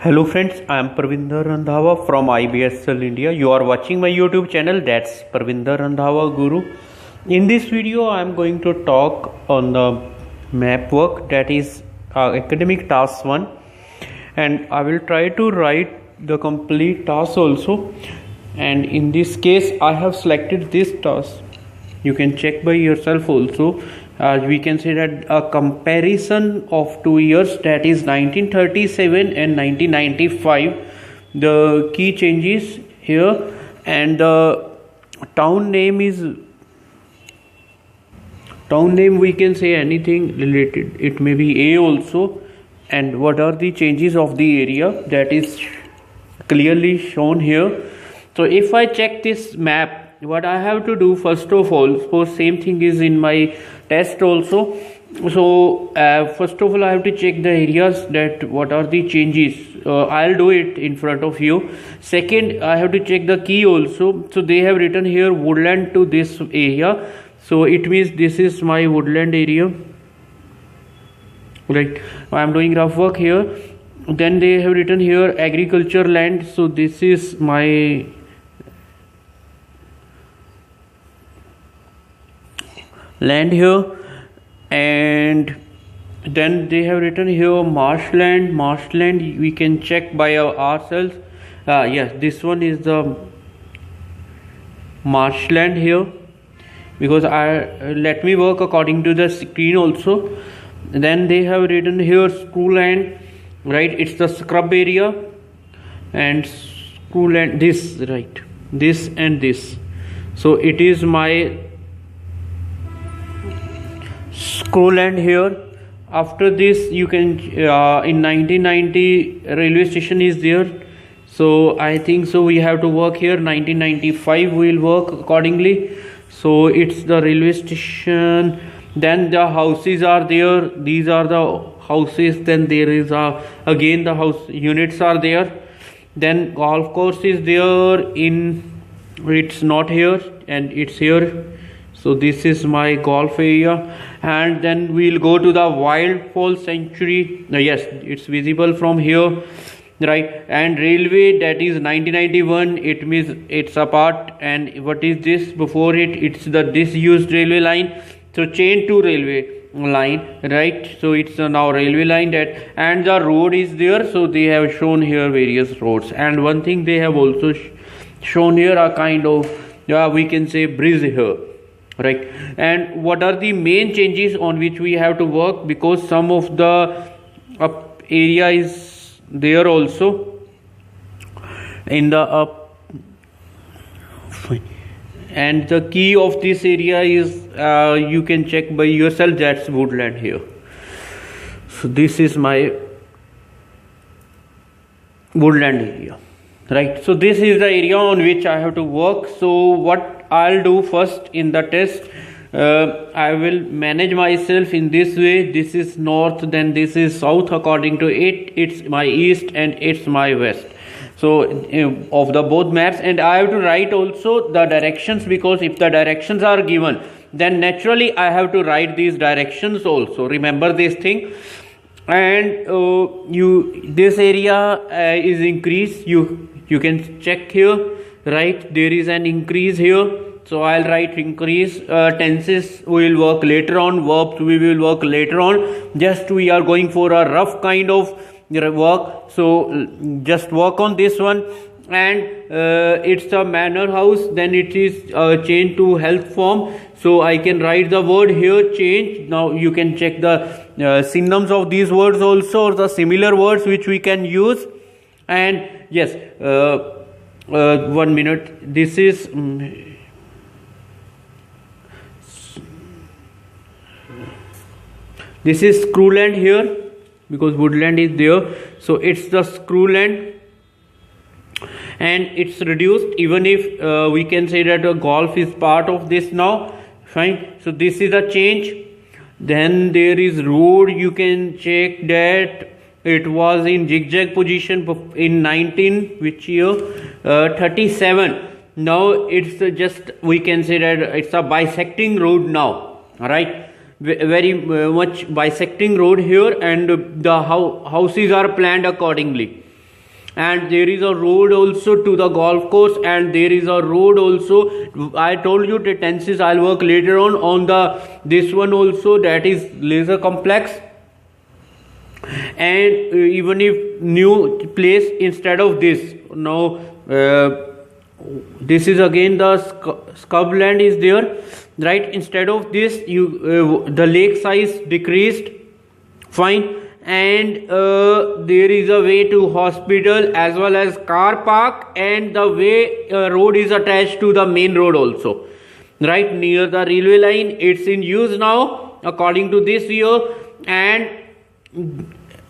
Hello friends, I am Parvinder Randhawa from Ibsl India. You are watching my YouTube channel, that's Parvinder Randhawa Guru. In this video I am going to talk on the map work, that is academic task 1, and I will try to write the complete task also. And in this case I have selected this task. You can check by yourself also. We can say that a comparison of 2 years, that is 1937 and 1995, the key changes here, and the town name we can say anything related, it may be A also, and what are the changes of the area, that is clearly shown here. So if I check this map, what I have to do, first of all, suppose same thing is in my test also. So first of all I have to check the areas, that what are the changes. I'll do it in front of you. Second, I have to check the key also. So they have written here woodland to this area, so it means this is my woodland area, right? I am doing rough work here. Then they have written here agriculture land, so this is my land here. And then they have written here marshland we can check by ourselves. Yes, this one is the marshland here, because let me work according to the screen also. Then they have written here screw land, right? It's the scrub area, and screw land, this, right, this and this. So it is my screw land here. After this you can in 1990 railway station is there, so I think so we have to work here. 1995 we will work accordingly, so it's the railway station. Then the houses are there, these are the houses. Then there is again the house units are there. Then golf course is there, it's not here and it's here. So this is my golf area. And then we'll go to the wildfowl sanctuary. Yes, it's visible from here, right? And railway, that is 1991, it means it's apart. And what is this before it? It's the disused railway line, so chain to railway line, right? So it's now railway line, that, and the road is there, so they have shown here various roads. And one thing they have also shown here a kind of we can say bridge here, right? And what are the main changes on which we have to work, because some of the area is there also in the up, and the key of this area is you can check by yourself, that's woodland here. So this is my woodland area, right? So this is the area on which I have to work. So what I'll do first in the test, I will manage myself in this way. This is north, then this is south. According to it, it's my east and it's my west. So of the both maps, and I have to write also the directions, because if the directions are given, then naturally I have to write these directions also. Remember this thing. And this area is increased. You can check here, right? There is an increase here, so I'll write increase. Tenses we will work later on, verbs we will work later on. Just we are going for a rough kind of work, so just work on this one. And it's a manor house, then it is changed to health form, so I can write the word here change. Now you can check the synonyms of these words also, or the similar words which we can use. And yes, 1 minute, this is screw land here, because woodland is there, so it's the screw land. And it's reduced, even if we can say that golf is part of this now, fine. So this is a change. Then there is road, you can check that it was in zigzag position in 37. Now it's just, we can say that it's a bisecting road now, right? very much bisecting road here, and the houses are planned accordingly. and there is a road also to the golf course, and there is a road also. I told you the tenses I'll work later on the this one also, that is laser complex. And even if new place instead of this, now this is again the scrubland is there, right? Instead of this, you the lake size decreased, fine. And there is a way to hospital as well as car park, and the way road is attached to the main road also, right, near the railway line. It's in use now according to this year. And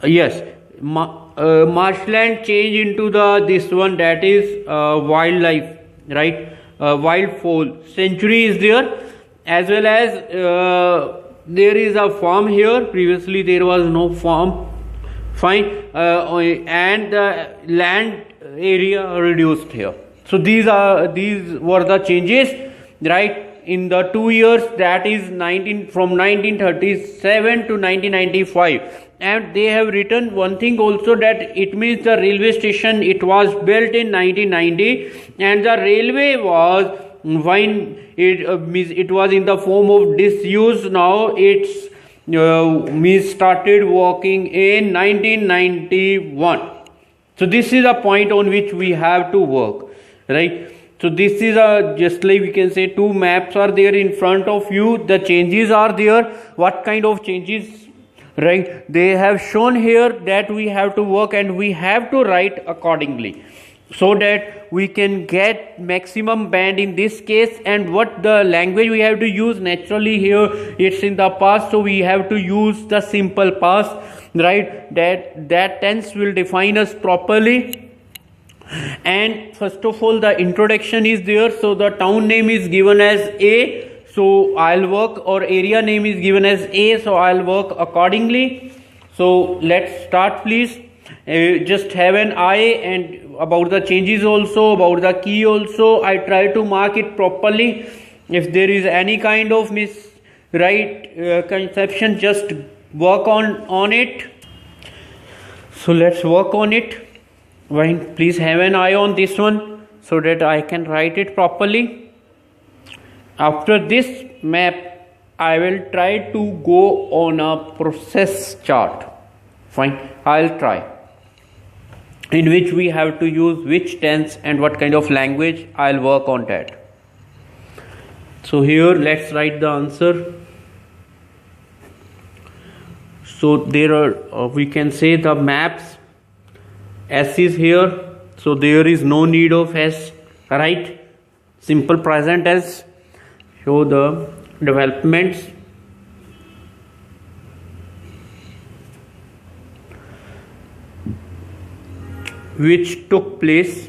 yes, marshland change into the this one, that is wildlife, right? Wildfowl sanctuary is there, as well as there is a farm here. Previously there was no farm, fine. And the land area reduced here. So these were the changes, right, in the 2 years, that is from 1937 to 1995. And they have written one thing also, that it means the railway station, it was built in 1990, and the railway was when it was in the form of disuse. Now it's started working in 1991. So this is a point on which we have to work, right? So this is just like we can say, two maps are there in front of you. The changes are there. What kind of changes, right? They have shown here that we have to work, and we have to write accordingly, so that we can get maximum band in this case. And what the language we have to use, naturally here it's in the past, so we have to use the simple past, right? That tense will define us properly. And first of all, the introduction is there. So the town name is given as A, so I'll work, or area name is given as A, so I'll work accordingly. So let's start, please. Just have an eye, and about the changes also, about the key also, I try to mark it properly. If there is any kind of conception, just work on it. So let's work on it. Please have an eye on this one, so that I can write it properly. After this map, I will try to go on a process chart. Fine, I'll try, in which we have to use which tense and what kind of language. I'll work on that. So here let's write the answer. So there are we can say the maps, S is here, so there is no need of S, right? Simple present tense. Show the developments. Which took place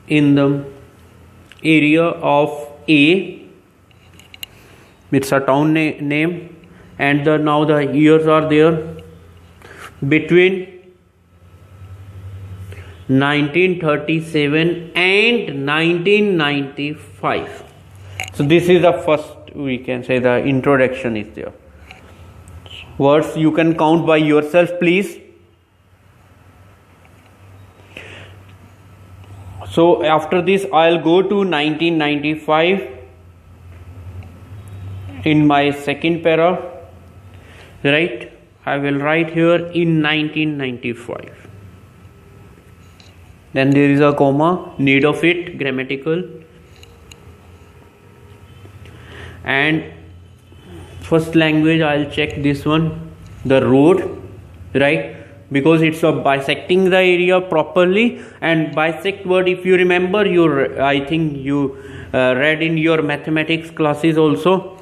in the area of A. It's a town name, and now the years are there between 1937 and 1995. So this is the first, we can say, the introduction is there. Words you can count by yourself, please. So after this, I'll go to 1995 in my second para, right? I will write here in 1995. Then there is a comma, need of it, grammatical. And first language, I'll check this one, the road, right? Because it's a bisecting the area properly. And bisect word, if you remember, I think you read in your mathematics classes also.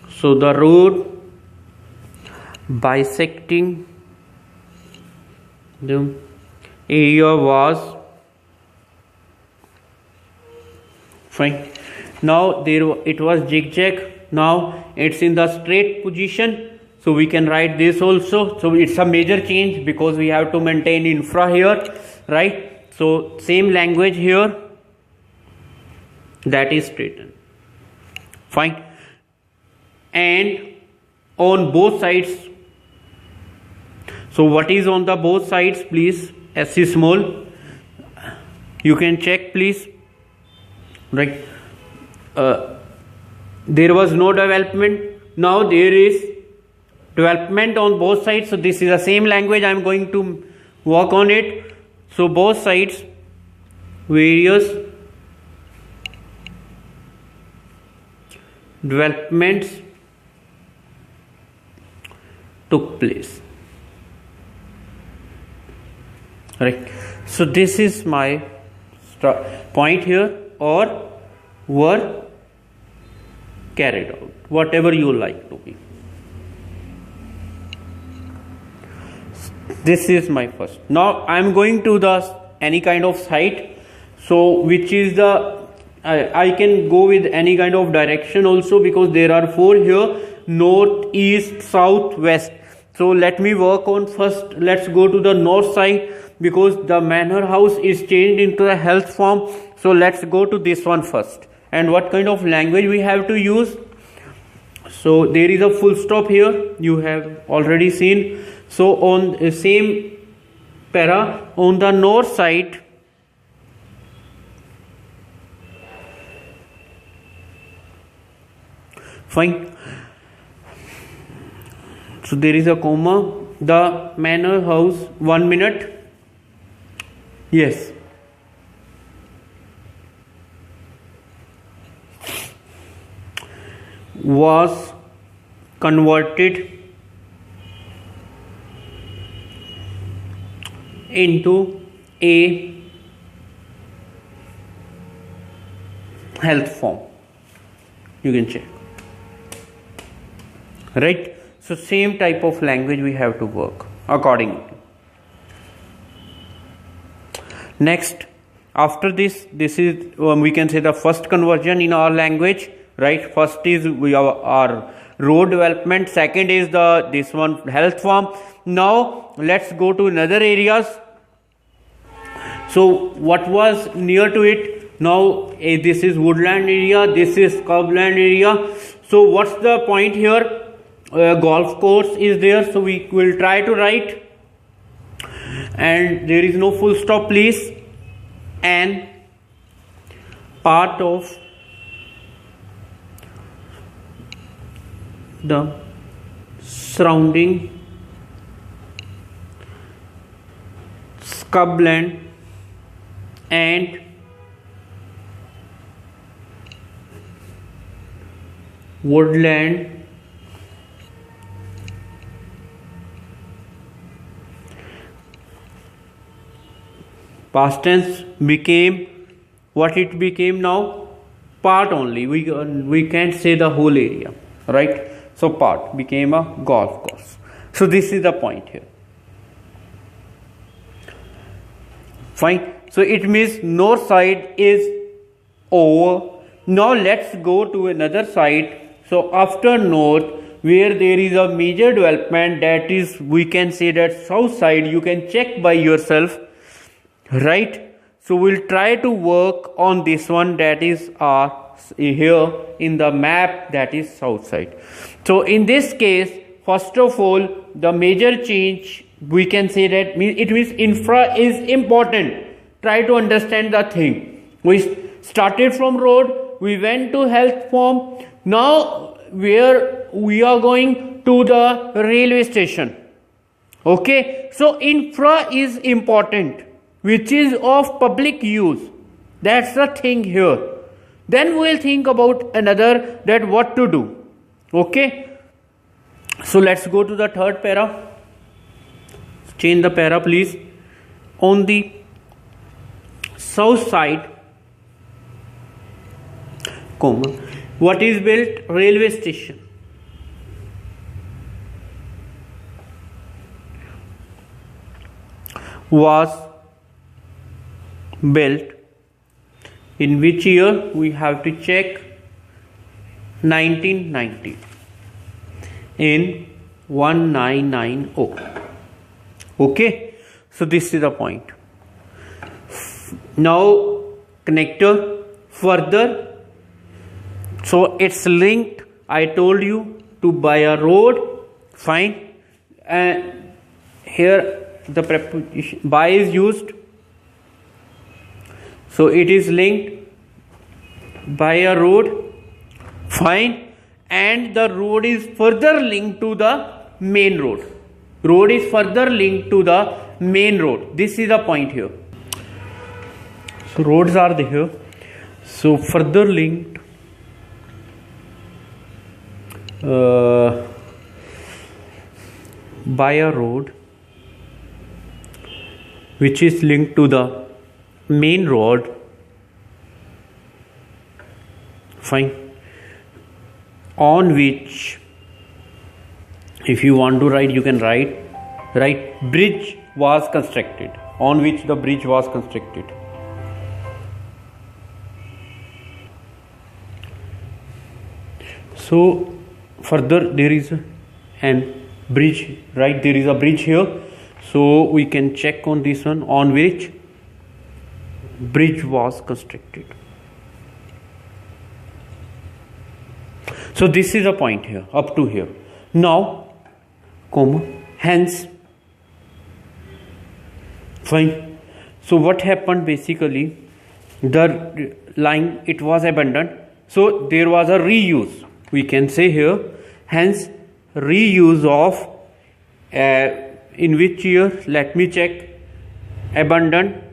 So the road bisecting the area was fine. Now it was zigzag. Now it's in the straight position, so we can write this also. So it's a major change, because we have to maintain infra here, right? So same language here, that is straightened, fine. And on both sides. So what is on the both sides, please? SC small. You can check, please. Right. There was no development. Now there is development on both sides. So this is the same language. I am going to work on it. So both sides, various developments took place. Right. So this is my point here, or were carried out, whatever you like to be. This is my first. Now I am going to the any kind of site. So which is the I can go with any kind of direction also, because there are 4 here: north, east, south, west. So let me work on first. Let's go to the north side, because the manor house is changed into the health farm. So let's go to this one first. And what kind of language we have to use? So there is a full stop here, you have already seen. So on the same para, on the north side, fine. So there is a comma. The manor house, 1 minute. Yes. Was converted into a health form. You can check. Right. So same type of language we have to work accordingly. Next, after this is we can say the first conversion in our language. Right. First is our road development. Second is this one health farm. Now let's go to another areas. So what was near to it? Now this is woodland area. This is scrubland area. So what's the point here? Golf course is there. So we will try to write. And there is no full stop, please. And part of the surrounding scrubland and woodland past tense became what it became now? Part only. We can't say the whole area, right? So part became a golf course. So this is the point here. Fine. So it means north side is over. Now let's go to another side. So after north, where there is a major development, that is, we can say that south side. You can check by yourself, right? So we'll try to work on this one, that is here in the map, that is south side. So in this case, first of all, the major change, we can say that it means infra is important. Try to understand the thing. We started from road, we went to health farm. Now where we are going to the railway station. Okay, so infra is important, which is of public use. That's the thing here. Then we'll think about another, that what to do. Okay, so let's go to the third para. Change the para, please. On the south side, comma, what is built? Railway station. Was built in which year? We have to check. 1990. In 1990. Okay, so this is the point. Now connector further. So it's linked. I told you to buy a road. Fine. Here the preposition buy is used, so it is linked buy a road. Fine. And the road is further linked to the main road. Road is further linked to the main road. This is the point here. So roads are there, so further linked by a road which is linked to the main road. Fine. On which, if you want to write, you can write bridge was constructed, on which the bridge was constructed. So further there is an bridge, right? There is a bridge here, so we can check on this one, on which bridge was constructed. So this is a point here, up to here. Now, comma, hence. Fine. So what happened basically, the line, it was abandoned, so there was a reuse. We can say here, hence reuse of, in which year, let me check, abandoned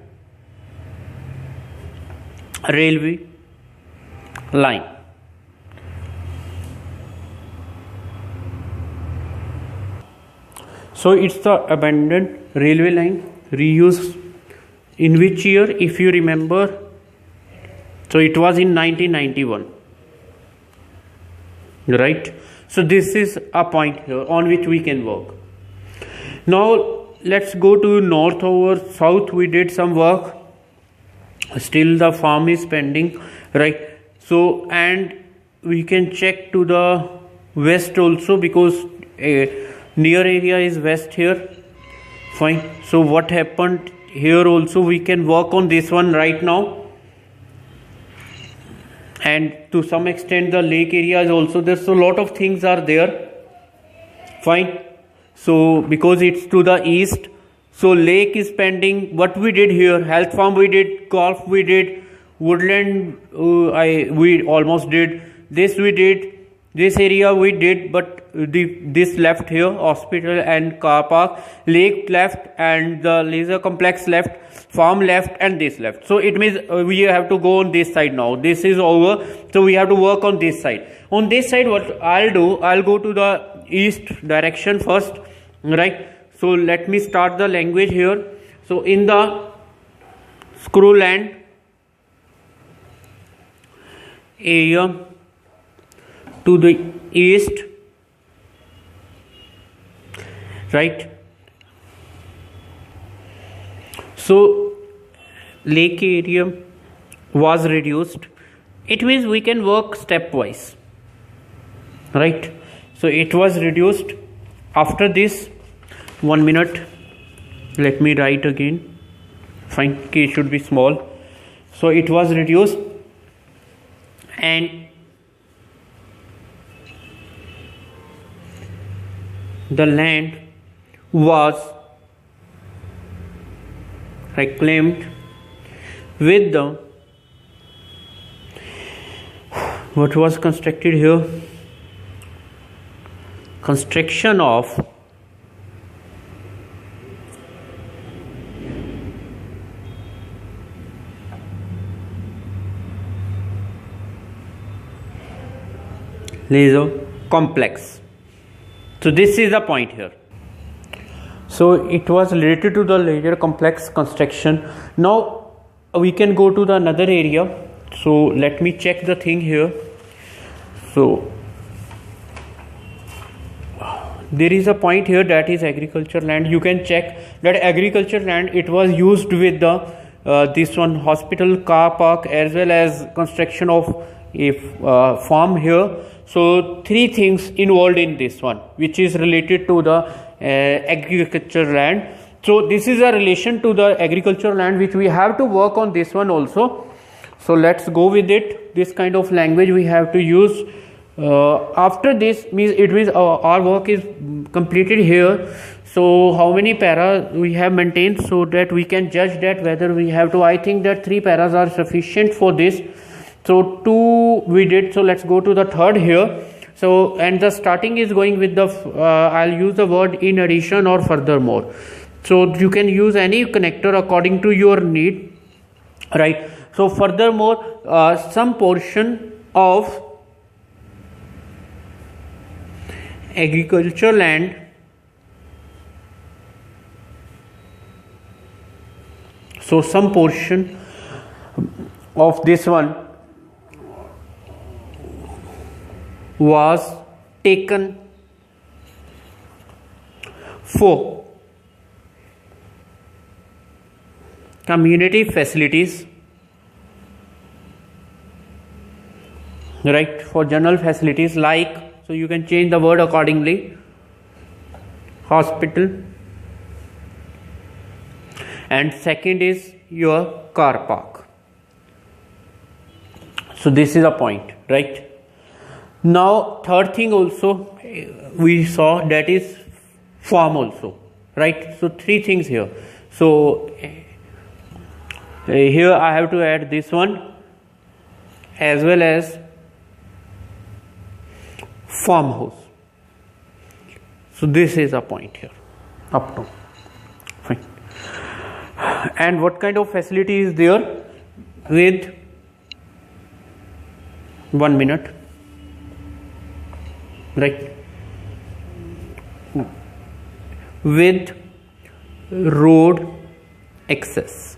railway line. So it's the abandoned railway line, reuse, in which year, if you remember, so it was in 1991, right? So this is a point here on which we can work. Now let's go to north or south. We did some work, still the farm is pending, right? So, and we can check to the west also, because near area is west here. Fine. So what happened here also, we can work on this one right now, and to some extent the lake area is also there. So a lot of things are there. Fine. So because it's to the east, so lake is pending. What we did here, health farm we did, golf we did, woodland we almost did, this we did, this area we did, but this left here, hospital and car park, lake left, and the leisure complex left, farm left, and this left. So it means we have to go on this side now. This is over, so we have to work on this side. On this side, what I'll do, I'll go to the east direction first, right? So let me start the language here. So in the screw land area to the east, right? So lake area was reduced. It means we can work stepwise, right? So it was reduced. After this, 1 minute, let me write again. Fine, k should be small. So it was reduced, and the land was reclaimed with the, what was constructed here, construction of leisure complex. So this is the point here. So it was related to the leisure complex construction. Now we can go to the another area. So let me check the thing here. So there is a point here, that is agriculture land. You can check that agriculture land, it was used with the this one, hospital, car park, as well as construction of a farm here. So three things involved in this one, which is related to the agriculture land. So this is a relation to the agriculture land, which we have to work on this one also. So let's go with it. This kind of language we have to use After this it means our work is completed here. So how many paras we have maintained, so that we can judge that whether we have to. I think that 3 paras are sufficient for this. So 2 we did. So let's go to the third here. So, and the starting is going with the I'll use the word in addition or furthermore. So you can use any connector according to your need, right? So furthermore, some portion of agriculture land so some portion of this one was taken for community facilities, right, for general facilities like, so you can change the word accordingly, hospital, and second is your car park. So this is a point, right? Now third thing also we saw, that is farm also, right? So 3 things here. So here I have to add this one as well as farmhouse. So this is a point here up to fine. And what kind of facility is there? With 1 minute, right, with road access,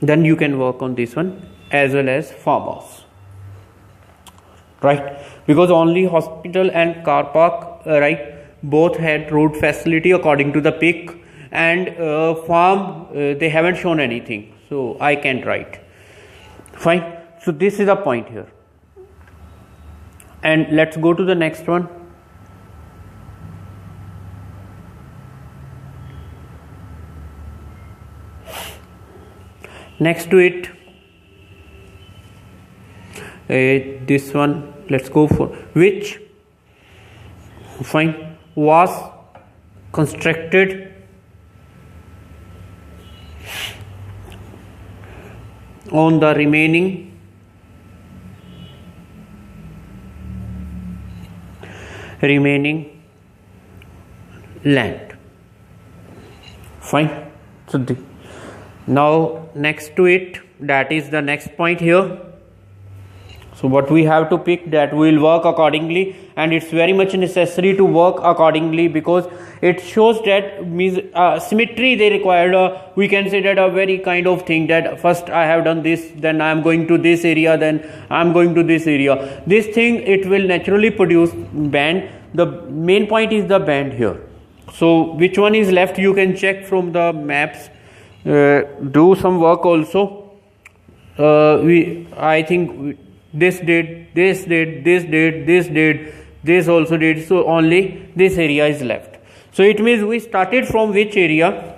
then you can work on this one as well as farmhouse, right? Because only hospital and car park, right, both had road facility according to the pick, and farm they haven't shown anything, so I can't write. Fine. So this is a point here. And let's go to the next one. Next to it, this one, let's go for which, fine, was constructed on the remaining land. Fine. So now next to it, that is the next point here. So what we have to pick, that we will work accordingly, and it's very much necessary to work accordingly, because it shows that means symmetry they required. We can say that a very kind of thing, that first I have done this, then I am going to this area, then I am going to this area. This thing, it will naturally produce band. The main point is the band here. So which one is left, you can check from the maps. Do some work also. I think this did, this did, this did, this did, this also did. So only this area is left. So it means we started from which area?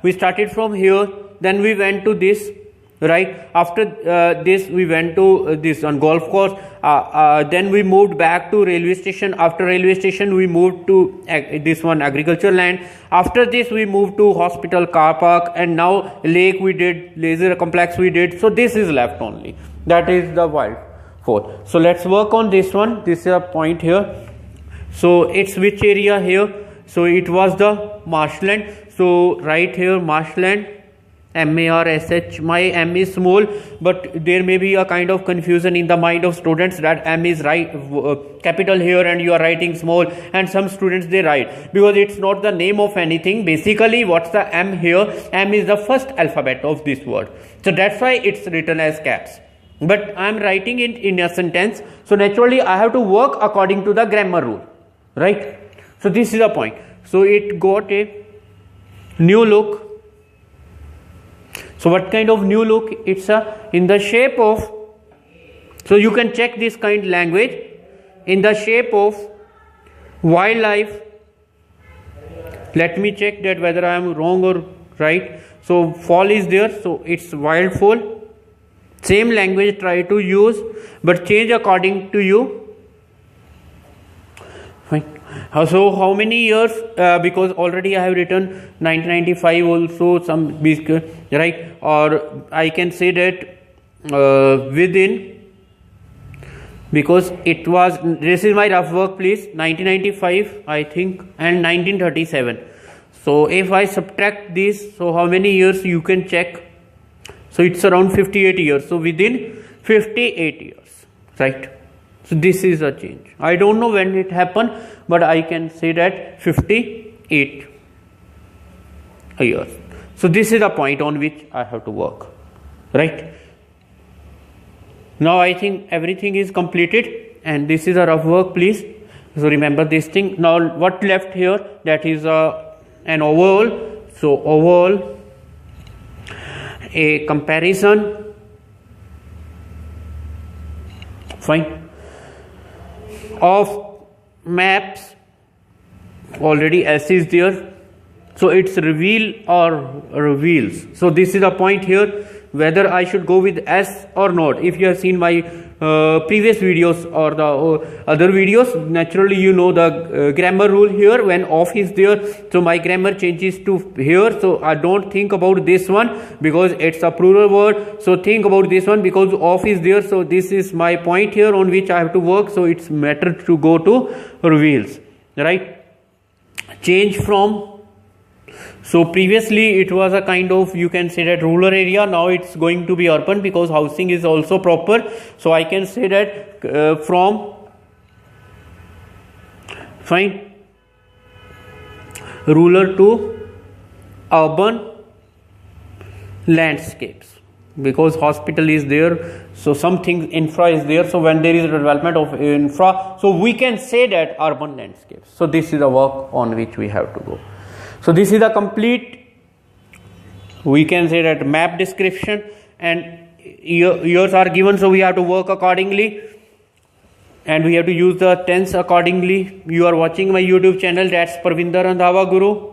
We started from here, then we went to this, right? After this we went to this on golf course. Then we moved back to railway station. After railway station we moved to this one agriculture land. After this we moved to hospital, car park, and now lake we did, leisure complex we did. So this is left only, that is the wild fourth. So let's work on this one. This is a point here. So it's which area here? So it was the marshland. So right here marshland, MARSH. My M is small, but there may be a kind of confusion in the mind of students that M is right capital here and you are writing small, and some students they write, because it's not the name of anything. Basically what's the M here? M is the first alphabet of this word, so that's why it's written as caps. But I am writing it in a sentence, so naturally I have to work according to the grammar rule, right? So this is the point. So it got a new look. So what kind of new look? It's in the shape of, so you can check this kind language, in the shape of wildlife. Let me check that whether I am wrong or right. So fall is there, so it's wild fall, Same language try to use, but change according to you. Fine. So how many years? Because already I have written 1995 also some right, or I can say that within, because it was, this is my rough work, please, 1995 I think and 1937. So if I subtract this, so how many years you can check? So it's around 58 years. So within 58 years, right? So this is a change. I don't know when it happened, but I can say that 58 years. So this is the point on which I have to work, right? Now I think everything is completed, and this is a rough work, please. So remember this thing. Now what left here? That is an overall. So overall, a comparison. Fine. Of maps. Already S is there. So it's reveal or reveals. So this is the point here, whether I should go with S or not. If you have seen my previous videos or the other videos, naturally you know the grammar rule here. When off is there, so my grammar changes to here. So I don't think about this one because it's a plural word. So think about this one because off is there. So this is my point here on which I have to work. So it's better to go to reveals, right? Change from. So previously it was a kind of, you can say that, rural area. Now it's going to be urban because housing is also proper. So I can say that from, fine, rural to urban landscapes, because hospital is there. So something infra is there. So when there is a development of infra, so we can say that urban landscapes. So this is the work on which we have to go. So this is a complete, we can say that, map description, and years are given, so we have to work accordingly and we have to use the tense accordingly. You are watching my YouTube channel, that's Parvinder Randhawa Guru.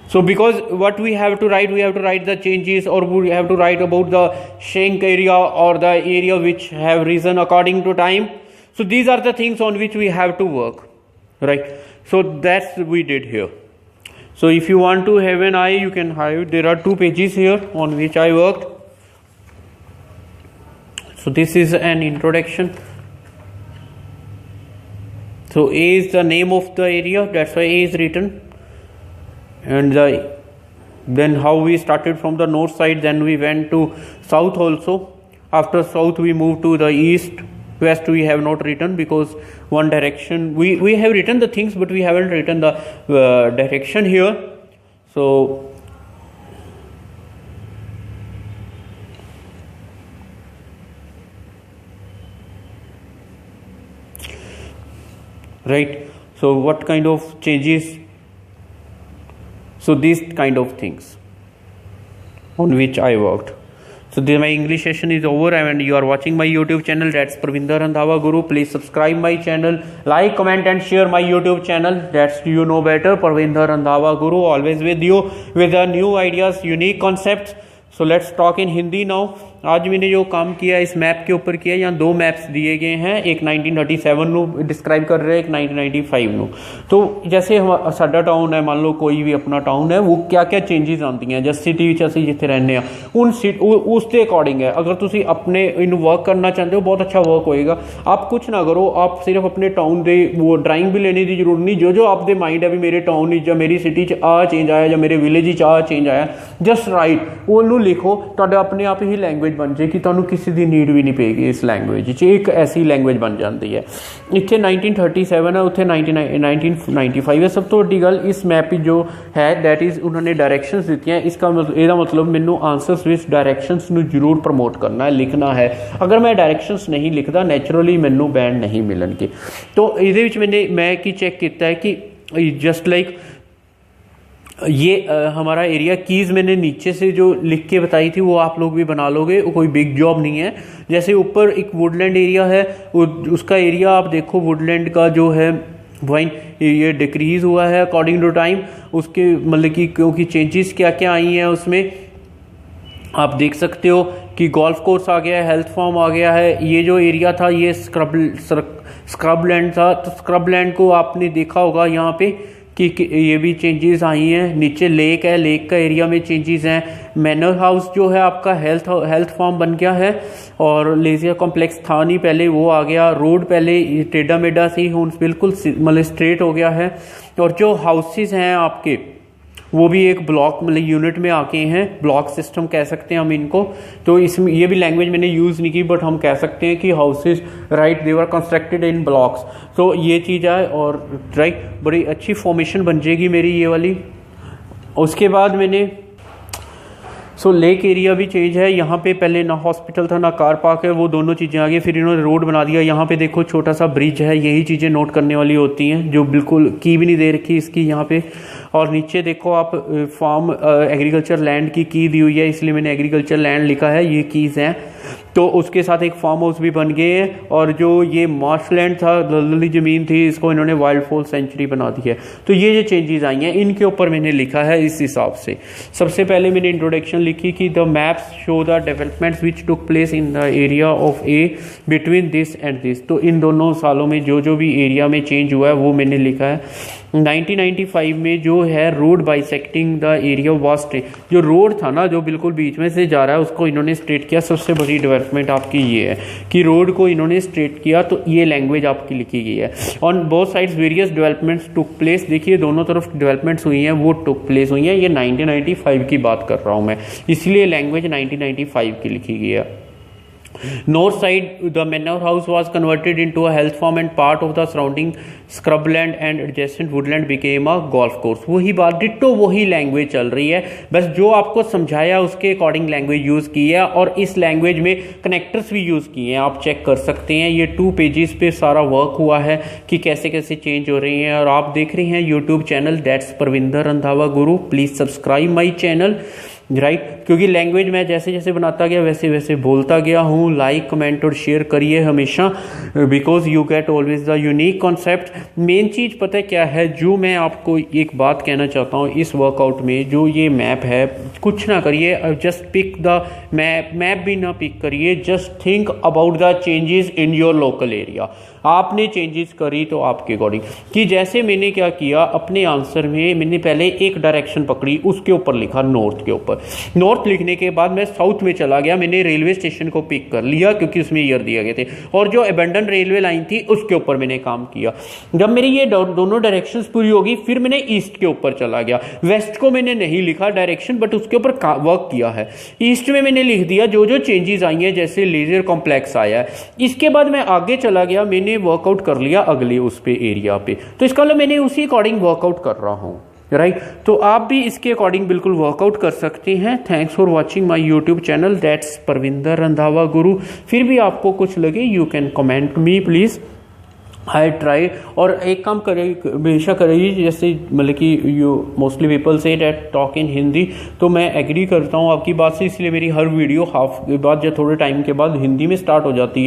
So because what we have to write the changes, or we have to write about the shank area or the area which have risen according to time. So these are the things on which we have to work, right? So that's we did here. So if you want to have an eye, you can have. There are 2 pages here on which I worked. So this is an introduction. So A is the name of the area, that's why A is written. And then how we started from the north side, then we went to south also. After south we moved to the east. West we have not written because one direction, we have written the things, but we haven't written the direction here. So right, so what kind of changes? So these kind of things on which I worked. So my English session is over, and you are watching my YouTube channel, that's Parvinder Randhawa Guru. Please subscribe my channel, like, comment and share my YouTube channel, that's you know better, Parvinder Randhawa Guru, always with you with the new ideas, unique concepts. So let's talk in Hindi now. आज मैंने जो काम किया इस map के ऊपर किया, यहाँ 2 मैप्स दिए गए हैं, एक 1937 ਨੂੰ डिस्क्राइब कर रहे हैं, एक 1995 ਨੂੰ। तो जैसे साडा टाउन है, मान लो कोई भी अपना टाउन है, वो क्या क्या चेंजेस आती हैं, जैसे सिटी ਵਿੱਚ ਅਸੀਂ ਜਿੱਥੇ ਰਹਿੰਦੇ ਆ ਉਸ ਦੇ अकॉर्डिंग है। अगर ਤੁਸੀਂ अपने इन वर्क करना चाहते हो, बहुत अच्छा वर्क होएगा। आप कुछ ना करो, आप सिर्फ अपने टाउन ਦੇ वो ड्राइंग भी लेने की जरूरत नहीं, जो आपके माइंड है भी मेरे टाउन ਜਾਂ मेरी सिटी 'ਚ ਆ चेंज आया ਜਾਂ मेरे विलेज 'ਚ ਆ चेंज आया, जस्ट राइट ਉਹਨੂੰ लिखो, ਤੁਹਾਡਾ अपने आप ही लैंग्वेज बन जाएगी, ਤੁਹਾਨੂੰ ਕਿਸੇ ਦੀ ਨੀਡ ਵੀ ਨਹੀਂ ਪਏਗੀ ਇਸ ਲੈਂਗੁਏਜ 'ਚ, ਇੱਕ ਐਸੀ ਲੈਂਗੁਏਜ ਬਣ ਜਾਂਦੀ ਹੈ। ਇੱਥੇ 1937 ਹੈ, ਉੱਥੇ 1995 ਹੈ। ਸਭ ਤੋਂ ਵੱਡੀ ਗੱਲ ਇਸ ਮੈਪ ਜੋ ਹੈ, ਦੈਟ ਇਜ਼ ਉਹਨਾਂ ਨੇ ਡਾਇਰੈਕਸ਼ਨਸ ਦਿੱਤੀਆਂ। इसका ਇਹਦਾ ਮਤਲਬ ਮੈਨੂੰ ਆਂਸਰਸ ਵਿੱਚ ਡਾਇਰੈਕਸ਼ਨਸ ਨੂੰ ਜ਼ਰੂਰ ਪ੍ਰਮੋਟ ਕਰਨਾ ਹੈ, ਲਿਖਣਾ ਹੈ। ਅਗਰ मैं डायरेक्शंस नहीं लिखता, नेचुरली मैनू बैंड नहीं मिलणगे। तो ये मैं की चेक किया है कि जस्ट लाइक ये हमारा एरिया कीज़ मैंने नीचे से जो लिख के बताई थी, वो आप लोग भी बना लोगे, कोई बिग जॉब नहीं है। जैसे ऊपर एक वुडलैंड एरिया है, उसका एरिया आप देखो, वुडलैंड का जो है वाइन ये डिक्रीज़ हुआ है अकॉर्डिंग टू टाइम, उसके मतलब कि क्योंकि चेंजेस क्या क्या आई हैं उसमें आप देख सकते हो कि गोल्फ कोर्स आ गया है, हेल्थ फार्म आ गया है। ये जो एरिया था ये स्क्रब लैंड था, तो स्क्रब लैंड को आपने देखा होगा यहाँ पे कि ये भी चेंजेस आई हैं। नीचे लेक है, लेक का एरिया में चेंजेस हैं। मैनर हाउस जो है आपका हेल्थ फार्म बन गया है, और लेजियर कॉम्प्लेक्स था नहीं पहले, वो आ गया। रोड पहले टेढ़ा मेढ़ा सी बिल्कुल मतलब स्ट्रेट हो गया है। और जो हाउसेस हैं आपके वो भी एक ब्लॉक मतलब यूनिट में आके हैं, ब्लॉक सिस्टम कह सकते हैं हम इनको। तो इसमें ये भी लैंग्वेज मैंने यूज़ नहीं की, बट हम कह सकते हैं कि houses right they were constructed in blocks. तो ये चीज़ है, और राइट बड़ी अच्छी फॉर्मेशन बन जाएगी मेरी ये वाली। उसके बाद मैंने लेक एरिया भी चेंज है। यहाँ पे पहले ना हॉस्पिटल था ना कार पार्क है, वो दोनों चीज़ें आ गई। फिर इन्होंने रोड बना दिया। यहाँ पे देखो छोटा सा ब्रिज है, यही चीज़ें नोट करने वाली होती हैं, जो बिल्कुल की भी नहीं दे रखी इसकी यहाँ पे। और नीचे देखो आप फार्म एग्रीकल्चर लैंड की दी हुई है, इसलिए मैंने एग्रीकल्चर लैंड लिखा है, ये कीज़ हैं। तो उसके साथ एक फार्म हाउस भी बन गए हैं। और जो ये मार्शलैंड था, दलदली ज़मीन थी, इसको इन्होंने वाइल्ड फॉल सेंचुरी बना दी है। तो ये जो चेंजेस आई हैं इनके ऊपर मैंने लिखा है इस हिसाब से। सबसे पहले मैंने इंट्रोडक्शन लिखी कि the maps show the developments which took place in the area of A between this and this. तो इन दोनों सालों में जो भी एरिया में चेंज हुआ है वो मैंने लिखा है। 1995 में जो है road bisecting the area vast, जो रोड था ना जो बिल्कुल बीच में से जा रहा है, उसको इन्होंने स्ट्रेट किया। सबसे बड़ी डेवलपमेंट आपकी ये है कि रोड को इन्होंने स्ट्रेट किया। तो ये लैंग्वेज आपकी लिखी गई है। On both sides various developments took place. देखिए दोनों तरफ डेवलपमेंट्स हुई हैं, वो टुक प्लेस हुई हैं। ये 1995 की बात कर रहा हूँ मैं, इसलिए लैंग्वेज 1995 की लिखी गई है। North side, the manor house was converted into a health farm and part of the surrounding scrubland and adjacent woodland became a golf course। वही बात डिट्टो वही लैंग्वेज चल रही है, बस जो आपको समझाया उसके अकॉर्डिंग लैंग्वेज यूज़ की है। और इस लैंग्वेज में कनेक्टर्स भी यूज़ किए हैं, आप चेक कर सकते हैं। ये 2 पेजेस पे सारा वर्क हुआ है कि कैसे कैसे चेंज हो रही हैं। और आप देख रहे हैं YouTube channel that's Parvinder Randhawa Guru. Please subscribe my channel, right क्योंकि लैंग्वेज मैं जैसे जैसे बनाता गया वैसे वैसे बोलता गया हूँ। लाइक कमेंट और शेयर करिए हमेशा, because you get always the unique concept. Main चीज़ पता है क्या है, जो मैं आपको एक बात कहना चाहता हूँ इस वर्कआउट में, जो ये मैप है कुछ ना करिए, जस्ट पिक द मैप भी ना पिक करिए, just think about the changes in your local area. आपने चेंजेस करी तो आपके अकॉर्डिंग, कि जैसे मैंने क्या किया अपने आंसर में, मैंने पहले एक डायरेक्शन पकड़ी, उसके ऊपर लिखा नॉर्थ के ऊपर। नॉर्थ लिखने के बाद मैं साउथ में चला गया, मैंने रेलवे स्टेशन को पिक कर लिया क्योंकि उसमें ईयर दिया गए थे, और जो अबेंडन रेलवे लाइन थी उसके ऊपर मैंने काम किया। जब मेरी ये दोनों डायरेक्शंस पूरी होगी फिर मैंने ईस्ट के ऊपर चला गया। वेस्ट को मैंने नहीं लिखा डायरेक्शन, बट उसके ऊपर वर्क किया है। ईस्ट में मैंने लिख दिया जो जो चेंजेस आई हैं, जैसे लेजर कॉम्प्लेक्स आया है। इसके बाद मैं आगे चला गया, मैंने वर्कआउट कर लिया अगले उस पे एरिया पे। तो इसका मतलब मैंने उसी अकॉर्डिंग वर्कआउट कर रहा हूँ, राइट। तो आप भी इसके अकॉर्डिंग बिल्कुल वर्कआउट कर सकते हैं। Thanks for watching my YouTube channel that's Parvinder Randhawa गुरु। फिर भी आपको कुछ लगे you can comment me please, I try. और एक काम करें हमेशा करिए, जैसे मतलब कि you mostly people say that talk in Hindi, तो मैं एग्री करता हूँ आपकी बात से, इसलिए मेरी हर वीडियो हाफ के बाद या थोड़े टाइम के बाद हिंदी में स्टार्ट हो जाती है।